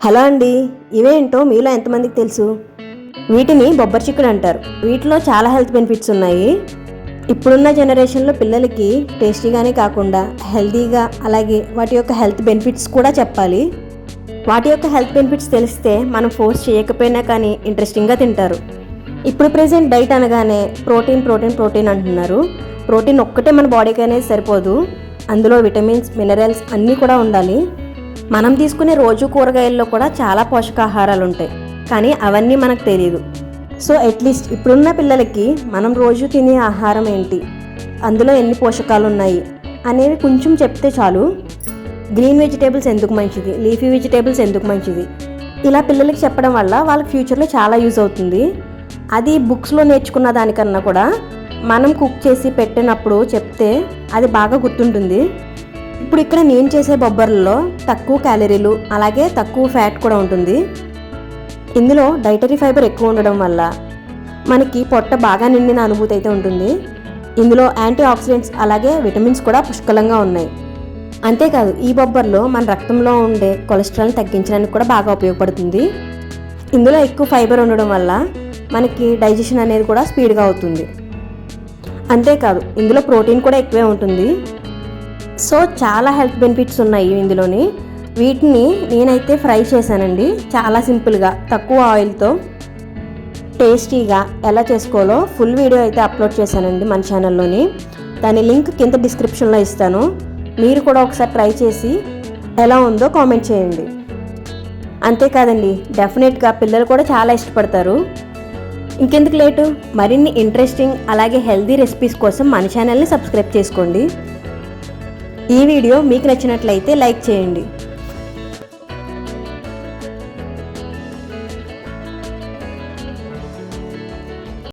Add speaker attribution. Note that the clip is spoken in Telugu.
Speaker 1: హలో అండి, ఇవేంటో మీలో ఎంతమందికి తెలుసు? వీటిని బొబ్బరి చిక్కుడు అంటారు. వీటిలో చాలా హెల్త్ బెనిఫిట్స్ ఉన్నాయి. ఇప్పుడున్న జనరేషన్లో పిల్లలకి టేస్టీగానే కాకుండా హెల్తీగా, అలాగే వాటి యొక్క హెల్త్ బెనిఫిట్స్ కూడా చెప్పాలి. వాటి యొక్క హెల్త్ బెనిఫిట్స్ తెలిస్తే మనం ఫోర్స్ చేయకపోయినా కానీ ఇంట్రెస్టింగ్గా తింటారు. ఇప్పుడు ప్రెజెంట్ డైట్ అనగానే ప్రోటీన్ ప్రోటీన్ ప్రోటీన్ అంటున్నారు. ప్రోటీన్ ఒక్కటే మన బాడీకి అనేది సరిపోదు. అందులో విటమిన్స్, మినరల్స్ అన్నీ కూడా ఉండాలి. మనం తీసుకునే రోజు కూరగాయల్లో కూడా చాలా పోషకాహారాలు ఉంటాయి, కానీ అవన్నీ మనకు తెలియదు. సో అట్లీస్ట్ ఇప్పుడున్న పిల్లలకి మనం రోజు తినే ఆహారం ఏంటి, అందులో ఎన్ని పోషకాలు ఉన్నాయి అనేది కొంచెం చెప్తే చాలు. గ్రీన్ వెజిటేబుల్స్ ఎందుకు మంచిది, లీఫీ వెజిటేబుల్స్ ఎందుకు మంచిది, ఇలా పిల్లలకి చెప్పడం వల్ల వాళ్ళకి ఫ్యూచర్లో చాలా యూజ్ అవుతుంది. అది బుక్స్లో నేర్చుకున్న దానికన్నా కూడా మనం కుక్ చేసి పెట్టినప్పుడు చెప్తే అది బాగా గుర్తుంటుంది. ఇప్పుడు ఇక్కడ నేను చేసే బొబ్బర్లలో తక్కువ క్యాలరీలు, అలాగే తక్కువ ఫ్యాట్ కూడా ఉంటుంది. ఇందులో డైటరీ ఫైబర్ ఎక్కువ ఉండడం వల్ల మనకి పొట్ట బాగా నిండిన అనుభూతి అయితే ఉంటుంది. ఇందులో యాంటీ ఆక్సిడెంట్స్ అలాగే విటమిన్స్ కూడా పుష్కలంగా ఉన్నాయి. అంతేకాదు ఈ బొబ్బర్లో మన రక్తంలో ఉండే కొలెస్ట్రాల్ని తగ్గించడానికి కూడా బాగా ఉపయోగపడుతుంది. ఇందులో ఎక్కువ ఫైబర్ ఉండడం వల్ల మనకి డైజెషన్ అనేది కూడా స్పీడ్గా అవుతుంది. అంతేకాదు ఇందులో ప్రోటీన్ కూడా ఎక్కువే ఉంటుంది. సో చాలా హెల్త్ బెనిఫిట్స్ ఉన్నాయి ఇందులోని. వీటిని నేనైతే ఫ్రై చేశానండి, చాలా సింపుల్గా తక్కువ ఆయిల్తో టేస్టీగా ఎలా చేసుకోవాలో ఫుల్ వీడియో అయితే అప్లోడ్ చేశానండి మన ఛానల్లోని. దాని లింక్ కింద డిస్క్రిప్షన్లో ఇస్తాను. మీరు కూడా ఒకసారి ట్రై చేసి ఎలా ఉందో కామెంట్ చేయండి. అంతేకాదండి, డెఫినెట్గా పిల్లలు కూడా చాలా ఇష్టపడతారు. ఇంకెందుకు లేటు, మరిన్ని ఇంట్రెస్టింగ్ అలాగే హెల్తీ రెసిపీస్ కోసం మన ఛానల్ని సబ్స్క్రైబ్ చేసుకోండి. ఈ వీడియో మీకు నచ్చినట్లయితే లైక్ చేయండి.